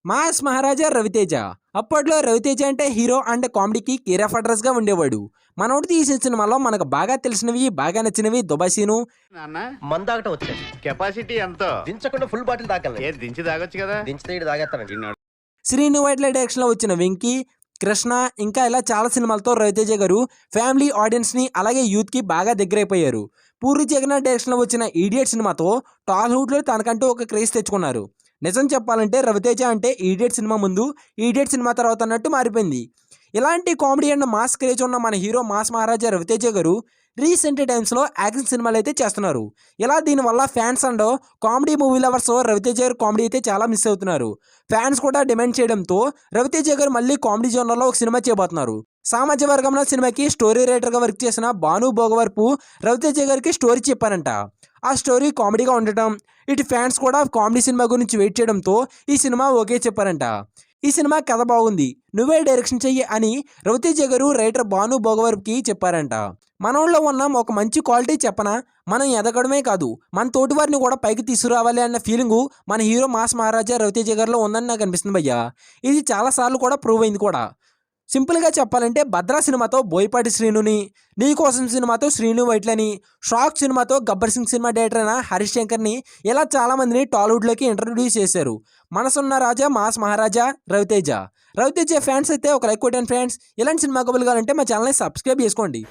Mass మహారాజా రవితేజ. అప్పట్లో రవితేజ అంటే hero and కామెడీకి కేర్ ఆఫ్ అడ్రస్ గా ఉండేవాడు. మనోడు తీసిన సినిమాలో మనకు బాగా తెలిసినవి, బాగా నచ్చినవి దుబాసీను, నాన్న మందాగటం వచ్చేది కెపాసిటీ ఎంత దించకుండా ఫుల్ బాటిల్ తాగలను ఏ దించి తాగొచ్చు కదా దించితే ఈడు తాగేస్తానండి శ్రీను వైట్ల డైరెక్షన్ లో వచ్చిన వెంకీ, కృష్ణ ఇంకా ఇలా చాలా సినిమాలతో రవితేజ గారు ఫ్యామిలీ ఆడియన్స్ ని అలాగే యూత్ కి బాగా దగ్గరైపోయారు. పూరి జగన్నాథ్ డైరెక్షన్ లో వచ్చిన ఈడియట్ సినిమాతో టాలీవుడ్ లో తనకంటూ ఒక క్రేజ్ తెచ్చుకున్నారు. నిజం చెప్పాలంటే రవితేజ అంటే ఈడియట్ సినిమా ముందు, ఈడియట్ సినిమా తర్వాత అన్నట్టు మారిపోయింది. ఇలాంటి కామెడీ అండ్ మాస్ క్రేజ్ ఉన్న మన హీరో మాస్ మహారాజా రవితేజ గారు రీసెంట్ టైమ్స్లో యాక్షన్ సినిమాలు అయితే చేస్తున్నారు. ఇలా దీనివల్ల fans and comedy movie lovers Ravi Teja garu comedy అయితే చాలా మిస్ అవుతున్నారు. ఫ్యాన్స్ కూడా డిమాండ్ చేయడంతో రవితేజ గారు మళ్ళీ కామెడీ జోనర్లో ఒక సినిమా చేయబోతున్నారు. సామాజిక వర్గంలో సినిమాకి స్టోరీ రైటర్గా వర్క్ చేసిన భాను భోగవరపు రవితేజ గారికి స్టోరీ చెప్పారంట. ఆ స్టోరీ కామెడీగా ఉండటం, ఇటు ఫ్యాన్స్ కూడా కామెడీ సినిమా గురించి వెయిట్ చేయడంతో ఈ సినిమా ఓకే చెప్పారంట. ఈ సినిమా కథ బాగుంది, నువ్వే డైరెక్షన్ చెయ్యి అని రవితేజ గారు రైటర్ భాను భోగవరపుకి చెప్పారంట. మనలో ఉన్న ఒక మంచి క్వాలిటీ చెప్పనా, మనం ఎదగడమే కాదు మన తోటి వారిని కూడా పైకి తీసుకురావాలి అన్న ఫీలింగు మన హీరో మాస్ మహారాజా రవితేజ గారిలో ఉందని నాకు అనిపిస్తుంది భయ్యా. ఇది చాలాసార్లు కూడా ప్రూవ్ అయింది కూడా. సింపుల్గా చెప్పాలంటే భద్రా సినిమాతో బోయపాటి శ్రీనుని, నీకోసం సినిమాతో శ్రీను వైట్లని, షాక్ సినిమాతో గబ్బర్ సింగ్ సినిమా డైరెక్టర్ అయిన హరీష్ శంకర్ని ఇలా చాలామందిని టాలీవుడ్లోకి ఇంట్రడ్యూస్ చేశారు. మనసున్న రాజా మాస్ మహారాజా రవితేజ. రవితేజ ఫ్యాన్స్ అయితే ఒక లైక్ కొట్టండి ఫ్రెండ్స్. ఇలాంటి సినిమా కబుర్లు కావాలంటే మా ఛానల్ని సబ్స్క్రైబ్ చేసుకోండి.